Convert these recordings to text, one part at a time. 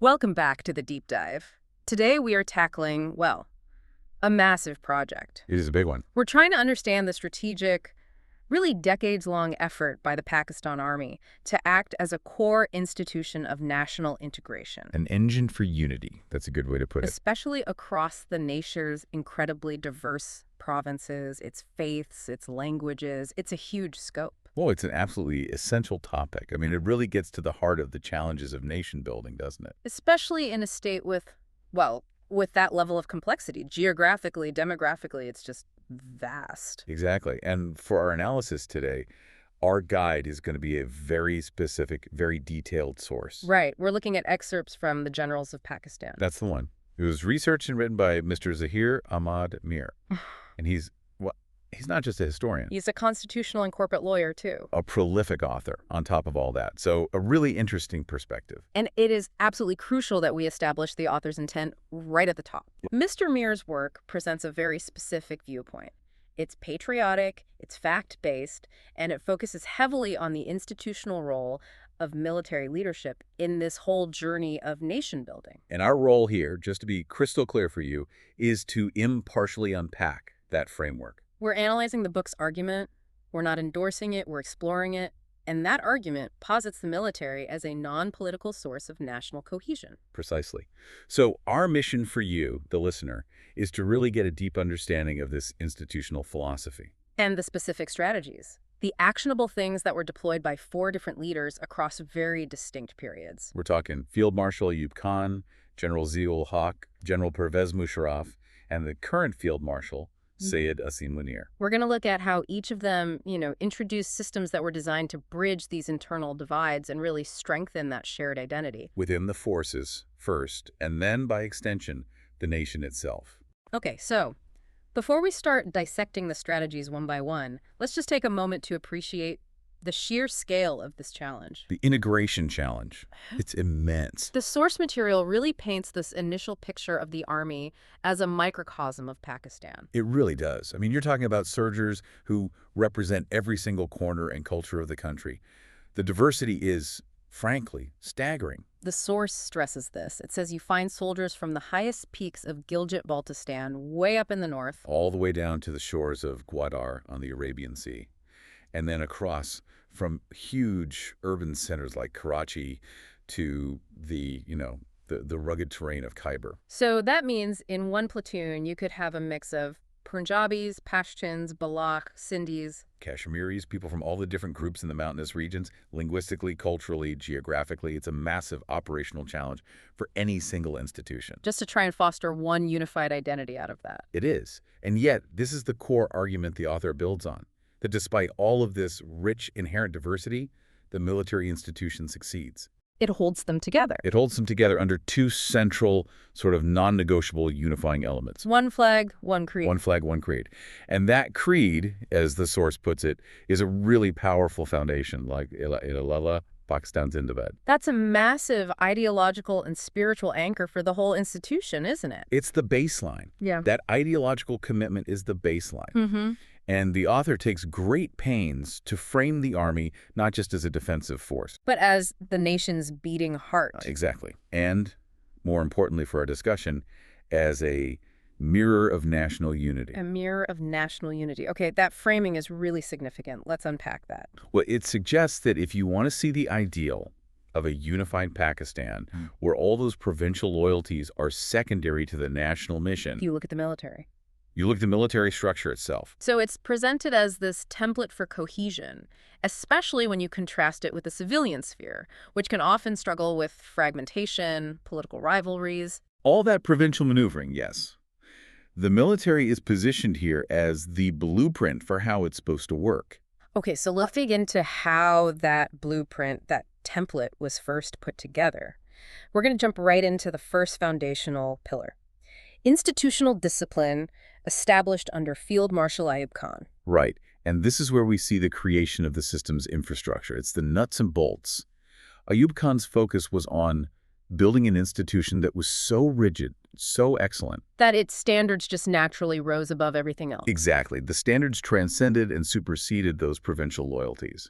Welcome back to the deep dive. Today we are tackling, well, a massive project. It is a big one. We're trying to understand the strategic, really decades-long effort by the Pakistan Army to act as a core institution of national integration. An engine for unity. That's a good way to put it. Especially across the nation's incredibly diverse provinces, its faiths, its languages. It's a huge scope. Well, it's an absolutely essential topic. I mean, it really gets to the heart of the challenges of nation building, doesn't it? Especially in a state with, well, with that level of complexity. Geographically, demographically, it's just vast. Exactly. And for our analysis today, our guide is going to be a very specific, very detailed source. Right. We're looking at excerpts from the Generals of Pakistan. That's the one. It was researched and written by Mr. Zahir Ahmad Mir. And he's not just a historian. He's a constitutional and corporate lawyer, too. A prolific author on top of all that. So a really interesting perspective. And it is absolutely crucial that we establish the author's intent right at the top. Mr. Mir's work presents a very specific viewpoint. It's patriotic, it's fact-based, and it focuses heavily on the institutional role of military leadership in this whole journey of nation building. And our role here, just to be crystal clear for you, is to impartially unpack that framework. We're analyzing the book's argument, we're not endorsing it, we're exploring it, and that argument posits the military as a non-political source of national cohesion. Precisely. So our mission for you, the listener, is to really get a deep understanding of this institutional philosophy. And the specific strategies, the actionable things that were deployed by 4 different leaders across very distinct periods. We're talking Field Marshal Ayub Khan, General Zia-ul-Haq, General Pervez Musharraf, and the current Field Marshal, Syed Asim Munir. We're going to look at how each of them, introduced systems that were designed to bridge these internal divides and really strengthen that shared identity. Within the forces first, and then by extension, the nation itself. Okay, so before we start dissecting the strategies one by one, let's just take a moment to appreciate the sheer scale of this challenge. The integration challenge. It's immense. The source material really paints this initial picture of the army as a microcosm of Pakistan. It really does. I mean, you're talking about soldiers who represent every single corner and culture of the country. The diversity is, frankly, staggering. The source stresses this. It says you find soldiers from the highest peaks of Gilgit-Baltistan, way up in the north, all the way down to the shores of Gwadar on the Arabian Sea, and then across from huge urban centers like Karachi to the rugged terrain of Khyber. So that means in one platoon, you could have a mix of Punjabis, Pashtuns, Baloch, Sindhis, Kashmiris, people from all the different groups in the mountainous regions, linguistically, culturally, geographically. It's a massive operational challenge for any single institution. Just to try and foster one unified identity out of that. It is. And yet, this is the core argument the author builds on, that despite all of this rich inherent diversity, the military institution succeeds. It holds them together. It holds them together under 2 central, sort of non-negotiable unifying elements. One flag, one creed. One flag, one creed. And that creed, as the source puts it, is a really powerful foundation, like Ilala, Pakistan, Zindabad. That's a massive ideological and spiritual anchor for the whole institution, isn't it? It's the baseline. Yeah. That ideological commitment is the baseline. Mm-hmm. And the author takes great pains to frame the army not just as a defensive force, but as the nation's beating heart. Exactly. And, more importantly for our discussion, as a mirror of national unity. A mirror of national unity. Okay, that framing is really significant. Let's unpack that. Well, it suggests that if you want to see the ideal of a unified Pakistan, where all those provincial loyalties are secondary to the national mission, You look at the military. you look at the military structure itself. So it's presented as this template for cohesion, especially when you contrast it with the civilian sphere, which can often struggle with fragmentation, political rivalries. All that provincial maneuvering, yes. The military is positioned here as the blueprint for how it's supposed to work. Okay, so let's dig into how that blueprint, that template, was first put together. We're going to jump right into the first foundational pillar. Institutional discipline established under Field Marshal Ayub Khan. Right. And this is where we see the creation of the system's infrastructure. It's the nuts and bolts. Ayub Khan's focus was on building an institution that was so rigid, so excellent, that its standards just naturally rose above everything else. Exactly. The standards transcended and superseded those provincial loyalties.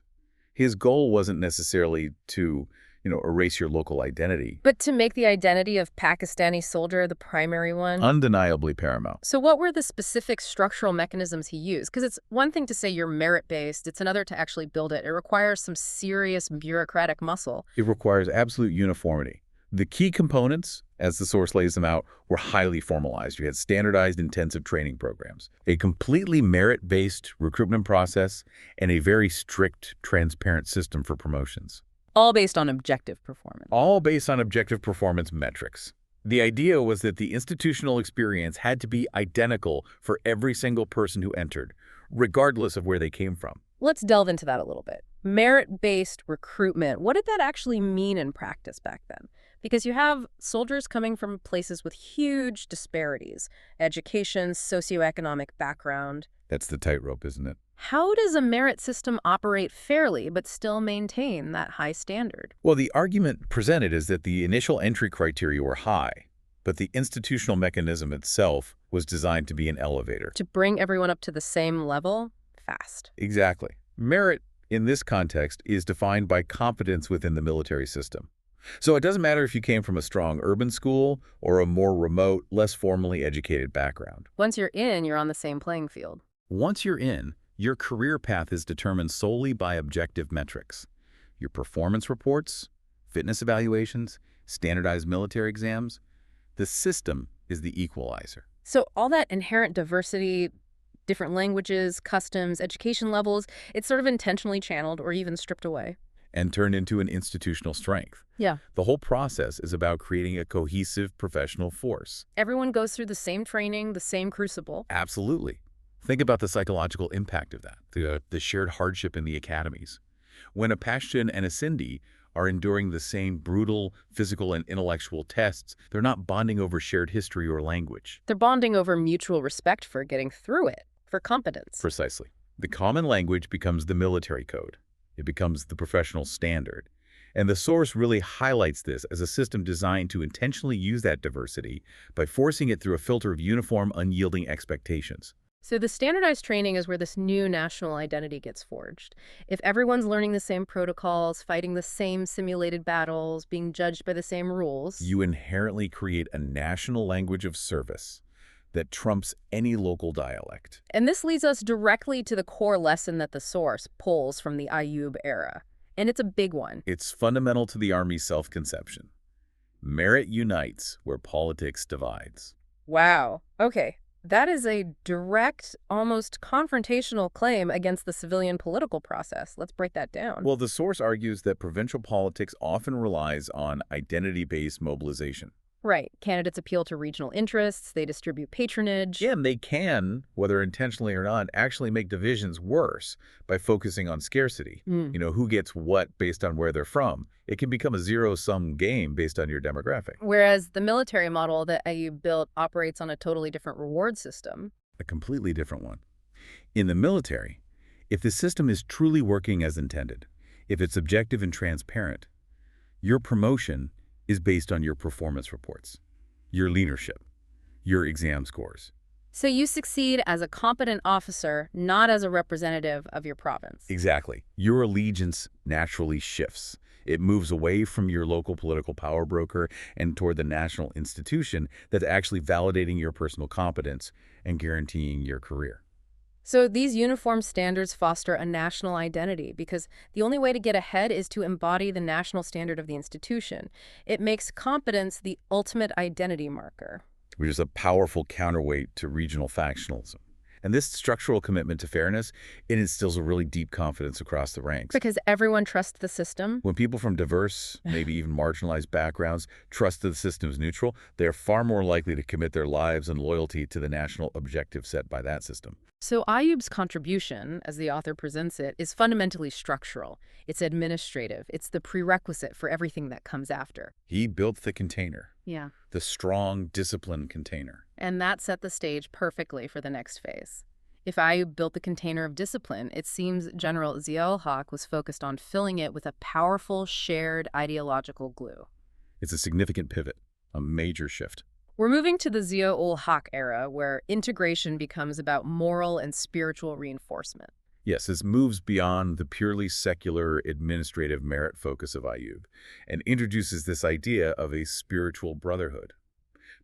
His goal wasn't necessarily to, erase your local identity. But to make the identity of Pakistani soldier the primary one? Undeniably paramount. So what were the specific structural mechanisms he used? Because it's one thing to say you're merit-based, it's another to actually build it. It requires some serious bureaucratic muscle. It requires absolute uniformity. The key components, as the source lays them out, were highly formalized. You had standardized intensive training programs, a completely merit-based recruitment process, and a very strict, transparent system for promotions. All based on objective performance. All based on objective performance metrics. The idea was that the institutional experience had to be identical for every single person who entered, regardless of where they came from. Let's delve into that a little bit. Merit-based recruitment, what did that actually mean in practice back then? Because you have soldiers coming from places with huge disparities, education, socioeconomic background. That's the tightrope, isn't it? How does a merit system operate fairly but still maintain that high standard? Well, the argument presented is that the initial entry criteria were high, but the institutional mechanism itself was designed to be an elevator. To bring everyone up to the same level fast. Exactly. Merit, in this context, is defined by competence within the military system. So it doesn't matter if you came from a strong urban school or a more remote, less formally educated background. Once you're in, you're on the same playing field. Once you're in, your career path is determined solely by objective metrics. Your performance reports, fitness evaluations, standardized military exams. The system is the equalizer. So all that inherent diversity, different languages, customs, education levels, it's sort of intentionally channeled or even stripped away. And turned into an institutional strength. Yeah. The whole process is about creating a cohesive professional force. Everyone goes through the same training, the same crucible. Absolutely. Think about the psychological impact of that, the shared hardship in the academies. When a Pashtun and a Sindhi are enduring the same brutal physical and intellectual tests, they're not bonding over shared history or language. They're bonding over mutual respect for getting through it, for competence. Precisely. The common language becomes the military code. It becomes the professional standard. And the source really highlights this as a system designed to intentionally use that diversity by forcing it through a filter of uniform, unyielding expectations. So the standardized training is where this new national identity gets forged. If everyone's learning the same protocols, fighting the same simulated battles, being judged by the same rules, you inherently create a national language of service that trumps any local dialect. And this leads us directly to the core lesson that the source pulls from the Ayub era. And it's a big one. It's fundamental to the Army's self-conception. Merit unites where politics divides. Wow. Okay. That is a direct, almost confrontational claim against the civilian political process. Let's break that down. Well, the source argues that provincial politics often relies on identity-based mobilization. Right. Candidates appeal to regional interests. They distribute patronage. Yeah, and they can, whether intentionally or not, actually make divisions worse by focusing on scarcity. Who gets what based on where they're from. It can become a zero-sum game based on your demographic. Whereas the military model that Ayub built operates on a totally different reward system. A completely different one. In the military, if the system is truly working as intended, if it's objective and transparent, your promotion is based on your performance reports, your leadership, your exam scores. So you succeed as a competent officer, not as a representative of your province. Exactly. Your allegiance naturally shifts. It moves away from your local political power broker and toward the national institution that's actually validating your personal competence and guaranteeing your career. So these uniform standards foster a national identity because the only way to get ahead is to embody the national standard of the institution. It makes competence the ultimate identity marker. Which is a powerful counterweight to regional factionalism. And this structural commitment to fairness, it instills a really deep confidence across the ranks. Because everyone trusts the system? When people from diverse, maybe even marginalized backgrounds trust that the system is neutral, they are far more likely to commit their lives and loyalty to the national objective set by that system. So Ayub's contribution, as the author presents it, is fundamentally structural. It's administrative. It's the prerequisite for everything that comes after. He built the container. Yeah. The strong, disciplined container. And that set the stage perfectly for the next phase. If Ayub built the container of discipline, it seems General Zia-ul-Haq was focused on filling it with a powerful, shared ideological glue. It's a significant pivot, a major shift. We're moving to the Zia-ul-Haq era, where integration becomes about moral and spiritual reinforcement. Yes, this moves beyond the purely secular administrative merit focus of Ayub and introduces this idea of a spiritual brotherhood.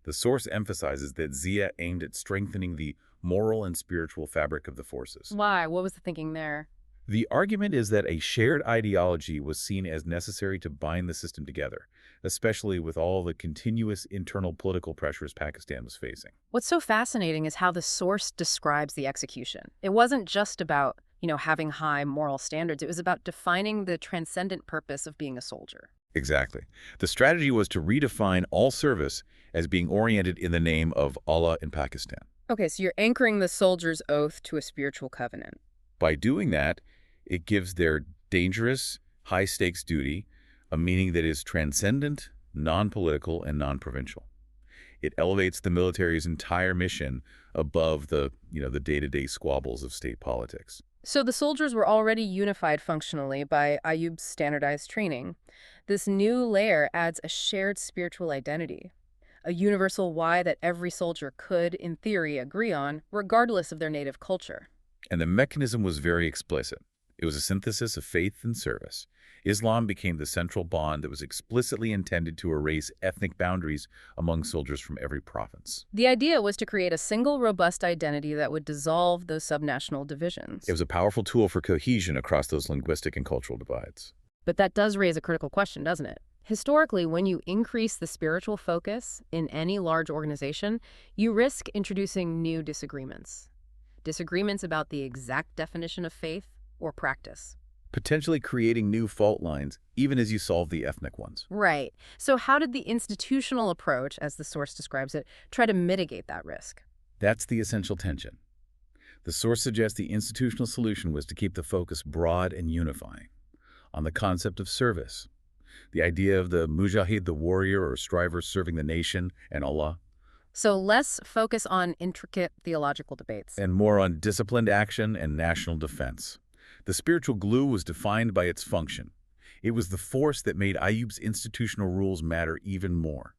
The source emphasizes that Zia aimed at strengthening the moral and spiritual fabric of the forces. Why? What was the thinking there? The argument is that a shared ideology was seen as necessary to bind the system together, especially with all the continuous internal political pressures Pakistan was facing. What's so fascinating is how the source describes the execution. It wasn't just about, having high moral standards. It was about defining the transcendent purpose of being a soldier. Exactly. The strategy was to redefine all service as being oriented in the name of Allah in Pakistan. Okay, so you're anchoring the soldier's oath to a spiritual covenant. By doing that, it gives their dangerous, high-stakes duty a meaning that is transcendent, non-political, and non-provincial. It elevates the military's entire mission above the day-to-day squabbles of state politics. So the soldiers were already unified functionally by Ayub's standardized training. This new layer adds a shared spiritual identity, a universal why that every soldier could, in theory, agree on, regardless of their native culture. And the mechanism was very explicit. It was a synthesis of faith and service. Islam became the central bond that was explicitly intended to erase ethnic boundaries among soldiers from every province. The idea was to create a single, robust identity that would dissolve those subnational divisions. It was a powerful tool for cohesion across those linguistic and cultural divides. But that does raise a critical question, doesn't it? Historically, when you increase the spiritual focus in any large organization, you risk introducing new disagreements. Disagreements about the exact definition of faith or practice. Potentially creating new fault lines, even as you solve the ethnic ones. Right. So how did the institutional approach, as the source describes it, try to mitigate that risk? That's the essential tension. The source suggests the institutional solution was to keep the focus broad and unifying, on the concept of service, the idea of the mujahid, the warrior or striver serving the nation and Allah, So less focus on intricate theological debates. and more on disciplined action and national defense. The spiritual glue was defined by its function. It was the force that made Ayub's institutional rules matter even more.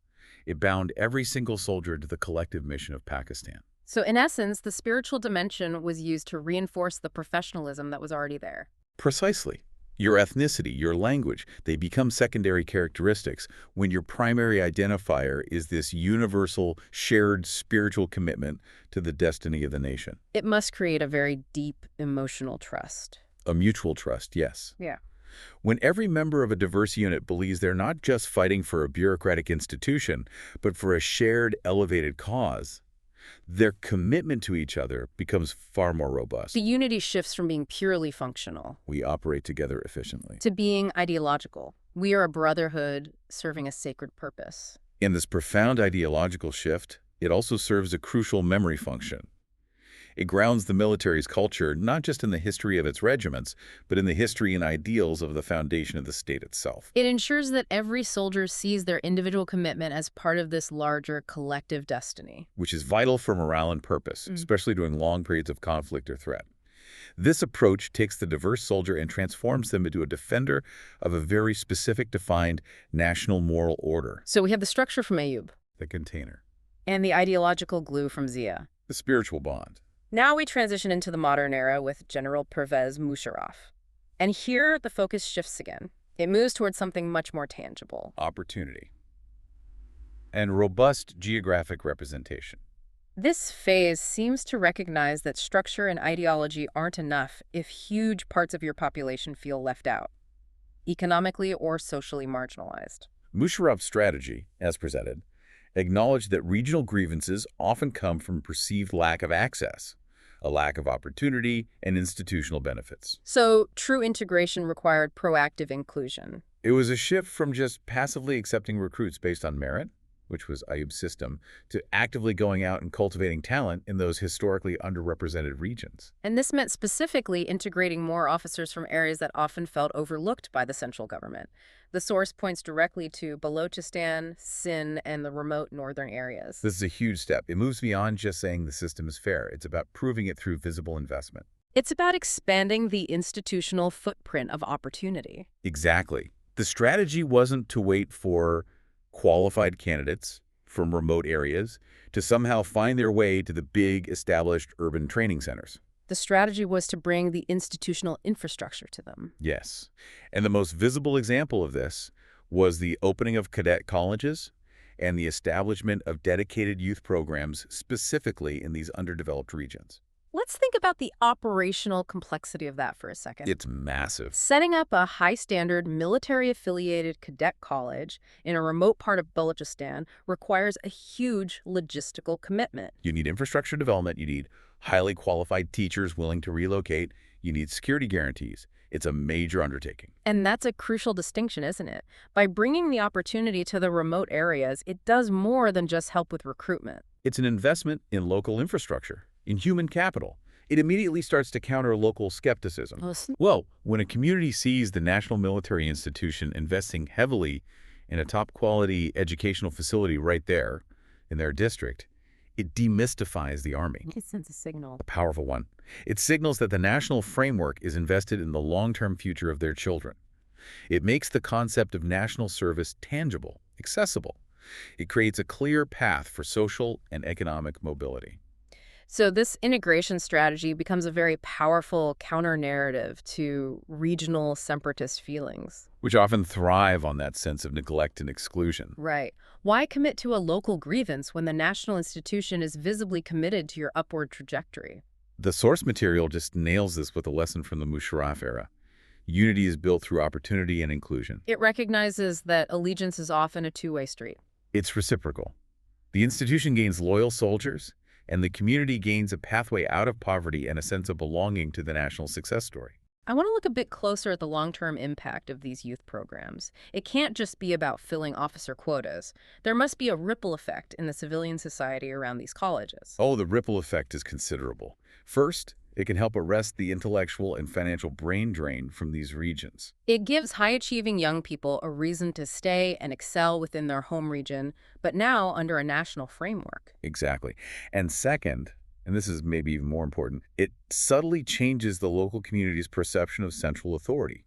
It bound every single soldier to the collective mission of Pakistan. So in essence, the spiritual dimension was used to reinforce the professionalism that was already there. Precisely. Your ethnicity, your language, they become secondary characteristics when your primary identifier is this universal, shared spiritual commitment to the destiny of the nation. It must create a very deep emotional trust. A mutual trust, yes. Yeah. When every member of a diverse unit believes they're not just fighting for a bureaucratic institution, but for a shared, elevated cause, their commitment to each other becomes far more robust. The unity shifts from being purely functional We operate together efficiently. to being ideological. We are a brotherhood serving a sacred purpose. In this profound ideological shift, it also serves a crucial memory function. It grounds the military's culture not just in the history of its regiments, but in the history and ideals of the foundation of the state itself. It ensures that every soldier sees their individual commitment as part of this larger collective destiny. Which is vital for morale and purpose, especially during long periods of conflict or threat. This approach takes the diverse soldier and transforms them into a defender of a very specific, defined national moral order. So we have the structure from Ayub The container. and the ideological glue from Zia. The spiritual bond. Now we transition into the modern era with General Pervez Musharraf. And here the focus shifts again. It moves towards something much more tangible. Opportunity. And robust geographic representation. This phase seems to recognize that structure and ideology aren't enough if huge parts of your population feel left out, economically or socially marginalized. Musharraf's strategy, as presented, acknowledged that regional grievances often come from perceived lack of access, a lack of opportunity, and institutional benefits. So true integration required proactive inclusion. It was a shift from just passively accepting recruits based on merit, which was Ayub's system, to actively going out and cultivating talent in those historically underrepresented regions. And this meant specifically integrating more officers from areas that often felt overlooked by the central government. The source points directly to Balochistan, Sindh, and the remote northern areas. This is a huge step. It moves beyond just saying the system is fair. It's about proving it through visible investment. It's about expanding the institutional footprint of opportunity. Exactly. The strategy wasn't to wait for qualified candidates from remote areas to somehow find their way to the big established urban training centers. The strategy was to bring the institutional infrastructure to them. Yes. And the most visible example of this was the opening of cadet colleges and the establishment of dedicated youth programs specifically in these underdeveloped regions. Let's think about the operational complexity of that for a second. It's massive. Setting up a high-standard, military-affiliated cadet college in a remote part of Balochistan requires a huge logistical commitment. You need infrastructure development, you need highly qualified teachers willing to relocate, you need security guarantees. It's a major undertaking. And that's a crucial distinction, isn't it? By bringing the opportunity to the remote areas, it does more than just help with recruitment. It's an investment in local infrastructure, in human capital. It immediately starts to counter local skepticism. Well, when a community sees the National Military Institution investing heavily in a top-quality educational facility right there in their district, it demystifies the Army. It sends a signal. A powerful one. It signals that the national framework is invested in the long-term future of their children. It makes the concept of national service tangible, accessible. It creates a clear path for social and economic mobility. So this integration strategy becomes a very powerful counter-narrative to regional separatist feelings. Which often thrive on that sense of neglect and exclusion. Right. Why commit to a local grievance when the national institution is visibly committed to your upward trajectory? The source material just nails this with a lesson from the Musharraf era. Unity is built through opportunity and inclusion. It recognizes that allegiance is often a two-way street. It's reciprocal. The institution gains loyal soldiers, and the community gains a pathway out of poverty and a sense of belonging to the national success story. I want to look a bit closer at the long-term impact of these youth programs. It can't just be about filling officer quotas. There must be a ripple effect in the civilian society around these colleges. Oh, the ripple effect is considerable. First, it can help arrest the intellectual and financial brain drain from these regions. It gives high-achieving young people a reason to stay and excel within their home region, but now under a national framework. Exactly. And second, and this is maybe even more important, it subtly changes the local community's perception of central authority.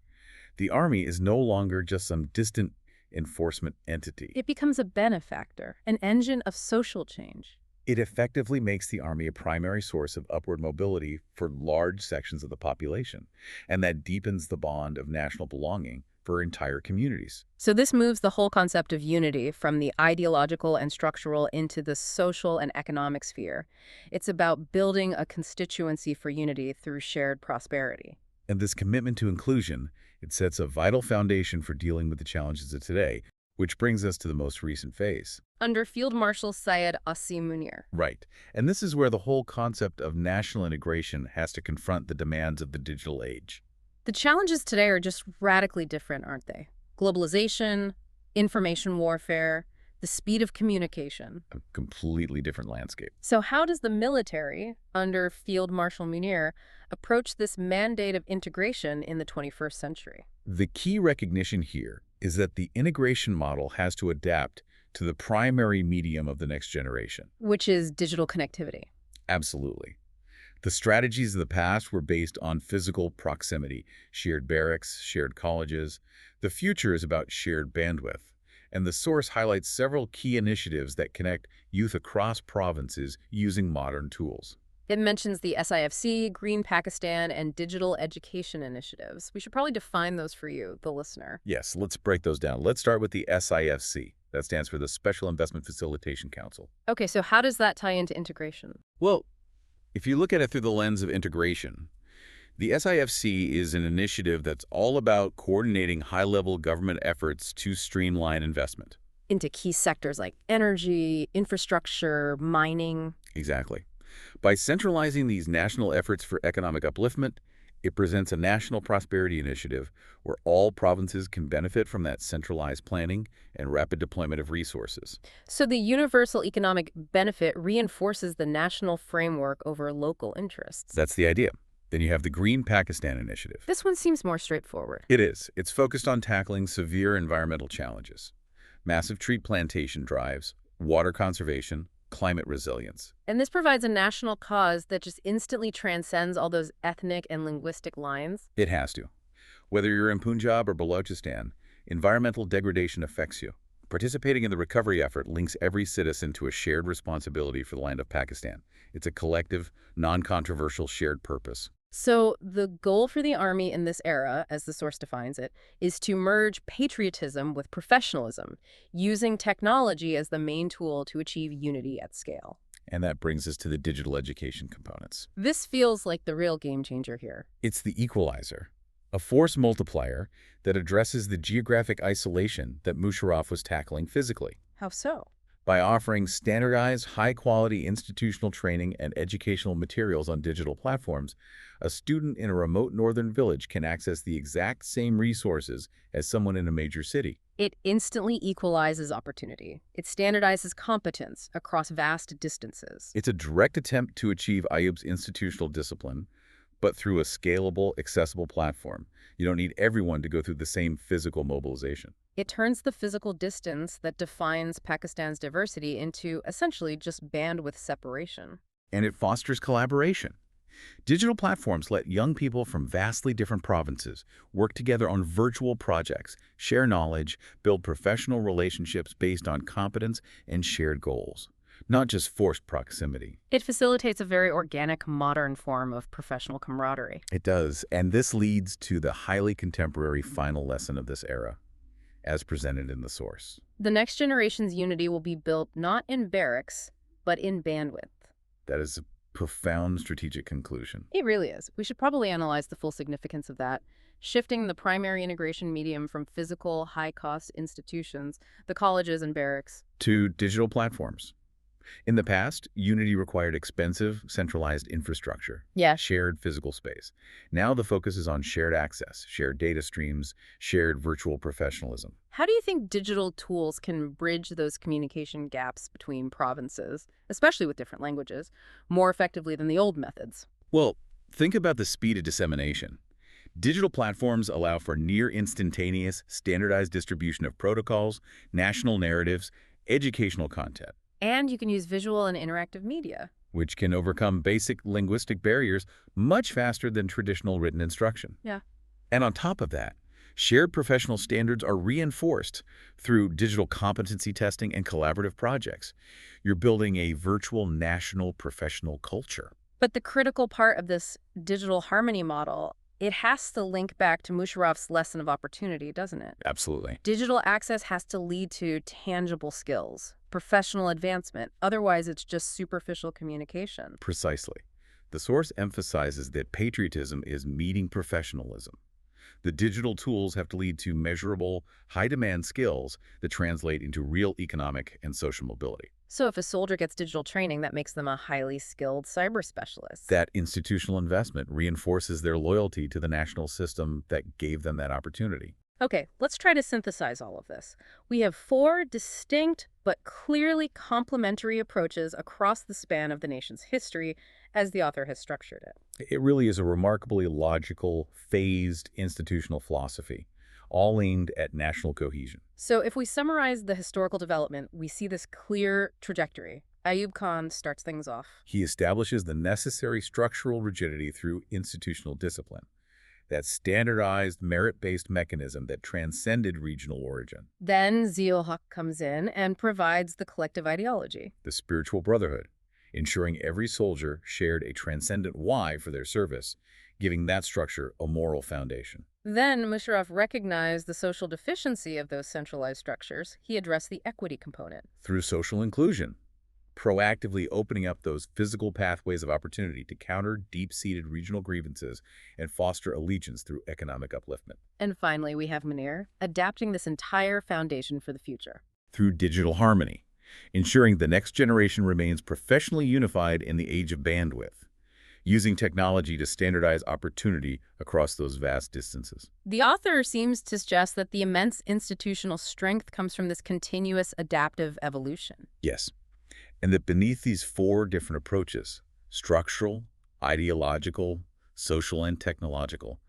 The Army is no longer just some distant enforcement entity. It becomes a benefactor, an engine of social change. It effectively makes the Army a primary source of upward mobility for large sections of the population, and that deepens the bond of national belonging for entire communities. So this moves the whole concept of unity from the ideological and structural into the social and economic sphere. It's about building a constituency for unity through shared prosperity. And this commitment to inclusion, it sets a vital foundation for dealing with the challenges of today, which brings us to the most recent phase. Under Field Marshal Syed Asim Munir. Right. And this is where the whole concept of national integration has to confront the demands of the digital age. The challenges today are just radically different, aren't they? Globalization, information warfare, the speed of communication. A completely different landscape. So how does the military, under Field Marshal Munir, approach this mandate of integration in the 21st century? The key recognition here is that the integration model has to adapt to the primary medium of the next generation. Which is digital connectivity. Absolutely. The strategies of the past were based on physical proximity, shared barracks, shared colleges. The future is about shared bandwidth. And the source highlights several key initiatives that connect youth across provinces using modern tools. It mentions the SIFC, Green Pakistan, and digital education initiatives. We should probably define those for you, the listener. Yes, let's break those down. Let's start with the SIFC. That stands for the Special Investment Facilitation Council. Okay, so how does that tie into integration? Well, if you look at it through the lens of integration, the SIFC is an initiative that's all about coordinating high-level government efforts to streamline investment. Into key sectors like energy, infrastructure, mining. Exactly. By centralizing these national efforts for economic upliftment, it presents a national prosperity initiative where all provinces can benefit from that centralized planning and rapid deployment of resources. So the universal economic benefit reinforces the national framework over local interests. That's the idea. Then you have the Green Pakistan initiative. This one seems more straightforward. It is. It's focused on tackling severe environmental challenges. Massive tree plantation drives, water conservation, climate resilience. And this provides a national cause that just instantly transcends all those ethnic and linguistic lines. It has to. Whether you're in Punjab or Balochistan, environmental degradation affects you. Participating in the recovery effort links every citizen to a shared responsibility for the land of Pakistan. It's a collective, non-controversial shared purpose. So the goal for the Army in this era, as the source defines it, is to merge patriotism with professionalism, using technology as the main tool to achieve unity at scale. And that brings us to the digital education components. This feels like the real game changer here. It's the equalizer, a force multiplier that addresses the geographic isolation that Musharraf was tackling physically. How so? By offering standardized, high-quality institutional training and educational materials on digital platforms, a student in a remote northern village can access the exact same resources as someone in a major city. It instantly equalizes opportunity. It standardizes competence across vast distances. It's a direct attempt to achieve Ayub's institutional discipline, but through a scalable, accessible platform. You don't need everyone to go through the same physical mobilization. It turns the physical distance that defines Pakistan's diversity into essentially just bandwidth separation. And it fosters collaboration. Digital platforms let young people from vastly different provinces work together on virtual projects, share knowledge, build professional relationships based on competence and shared goals, not just forced proximity. It facilitates a very organic, modern form of professional camaraderie. It does, and this leads to the highly contemporary final lesson of this era, as presented in the source. The next generation's unity will be built not in barracks, but in bandwidth. That is a profound strategic conclusion. It really is. We should probably analyze the full significance of that, shifting the primary integration medium from physical, high-cost institutions, the colleges and barracks, To digital platforms. In the past, unity required expensive, centralized infrastructure, Yeah. shared physical space. Now the focus is on shared access, shared data streams, shared virtual professionalism. How do you think digital tools can bridge those communication gaps between provinces, especially with different languages, more effectively than the old methods? Well, think about the speed of dissemination. Digital platforms allow for near instantaneous, standardized distribution of protocols, national narratives, educational content, And you can use visual and interactive media. which can overcome basic linguistic barriers much faster than traditional written instruction. Yeah. And on top of that, shared professional standards are reinforced through digital competency testing and collaborative projects. You're building a virtual national professional culture. But the critical part of this digital harmony model, it has to link back to Musharraf's lesson of opportunity, doesn't it? Absolutely. Digital access has to lead to tangible skills, professional advancement. Otherwise, it's just superficial communication. Precisely. The source emphasizes that patriotism is meeting professionalism. The digital tools have to lead to measurable, high-demand skills that translate into real economic and social mobility. So if a soldier gets digital training, that makes them a highly skilled cyber specialist. That institutional investment reinforces their loyalty to the national system that gave them that opportunity. Okay, let's try to synthesize all of this. We have 4 distinct but clearly complementary approaches across the span of the nation's history as the author has structured it. It really is a remarkably logical, phased institutional philosophy, all aimed at national cohesion. So if we summarize the historical development, we see this clear trajectory. Ayub Khan starts things off. He establishes the necessary structural rigidity through institutional discipline, that standardized, merit-based mechanism that transcended regional origin. Then Zia-ul-Haq comes in and provides the collective ideology. The spiritual brotherhood, ensuring every soldier shared a transcendent why for their service, giving that structure a moral foundation. Then Musharraf recognized the social deficiency of those centralized structures. He addressed the equity component. Through social inclusion, proactively opening up those physical pathways of opportunity to counter deep-seated regional grievances and foster allegiance through economic upliftment. And finally, we have Munir, adapting this entire foundation for the future. Through digital harmony, ensuring the next generation remains professionally unified in the age of bandwidth, using technology to standardize opportunity across those vast distances. The author seems to suggest that the immense institutional strength comes from this continuous adaptive evolution. Yes, and that beneath these 4 different approaches, structural, ideological, social, and technological,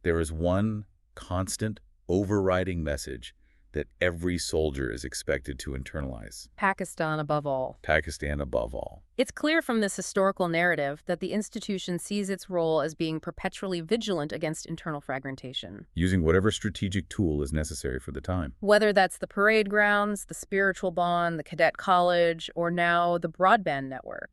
there is one constant, overriding message that every soldier is expected to internalize. Pakistan above all. Pakistan above all. It's clear from this historical narrative that the institution sees its role as being perpetually vigilant against internal fragmentation. Using whatever strategic tool is necessary for the time. Whether that's the parade grounds, the spiritual bond, the cadet college, or now the broadband network,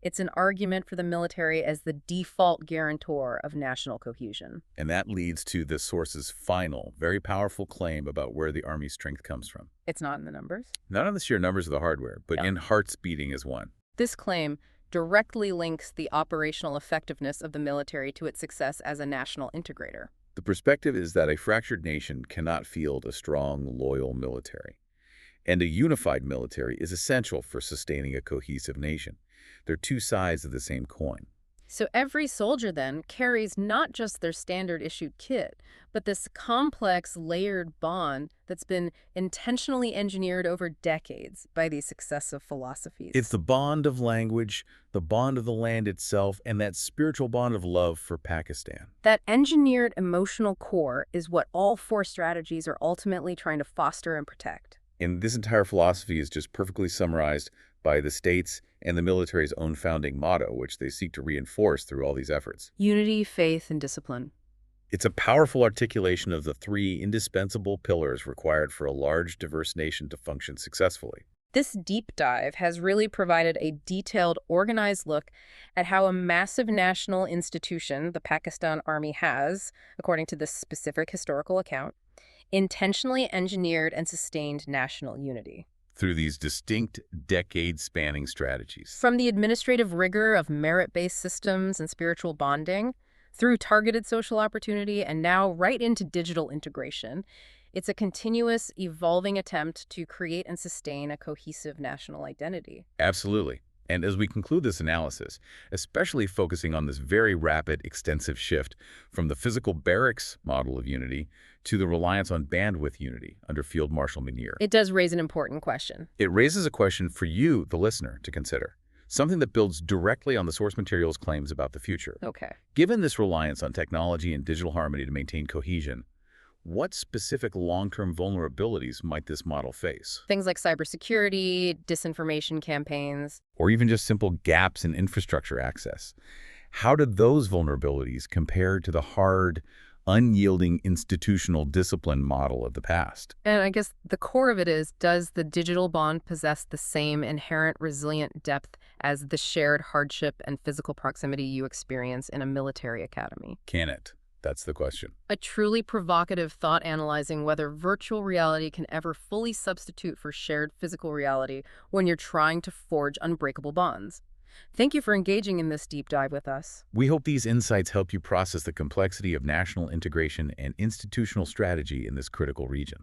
it's an argument for the military as the default guarantor of national cohesion. And that leads to the source's final, very powerful claim about where the Army's strength comes from. It's not in the numbers? Not in the sheer numbers of the hardware, but in hearts beating as one. This claim directly links the operational effectiveness of the military to its success as a national integrator. The perspective is that a fractured nation cannot field a strong, loyal military. And a unified military is essential for sustaining a cohesive nation. They're two sides of the same coin. So every soldier then carries not just their standard issued kit, but this complex layered bond that's been intentionally engineered over decades by these successive philosophies. It's the bond of language, the bond of the land itself, and that spiritual bond of love for Pakistan. That engineered emotional core is what all four strategies are ultimately trying to foster and protect. And this entire philosophy is just perfectly summarized by the state's and the military's own founding motto, which they seek to reinforce through all these efforts. Unity, faith, and discipline. It's a powerful articulation of the three indispensable pillars required for a large, diverse nation to function successfully. This deep dive has really provided a detailed, organized look at how a massive national institution the Pakistan Army has, according to this specific historical account, intentionally engineered and sustained national unity. Through these distinct, decade-spanning strategies. From the administrative rigor of merit-based systems and spiritual bonding, through targeted social opportunity, and now right into digital integration, it's a continuous, evolving attempt to create and sustain a cohesive national identity. Absolutely. And as we conclude this analysis, especially focusing on this very rapid, extensive shift from the physical barracks model of unity to the reliance on bandwidth unity under Field Marshal Munir. It does raise an important question. It raises a question for you, the listener, to consider. Something that builds directly on the source material's claims about the future. Okay. Given this reliance on technology and digital harmony to maintain cohesion, what specific long-term vulnerabilities might this model face? Things like cybersecurity, disinformation campaigns. Or even just simple gaps in infrastructure access. How do those vulnerabilities compare to the hard, unyielding institutional discipline model of the past? And I guess the core of it is, does the digital bond possess the same inherent resilient depth as the shared hardship and physical proximity you experience in a military academy? Can it? That's the question. A truly provocative thought analyzing whether virtual reality can ever fully substitute for shared physical reality when you're trying to forge unbreakable bonds. Thank you for engaging in this deep dive with us. We hope these insights help you process the complexity of national integration and institutional strategy in this critical region.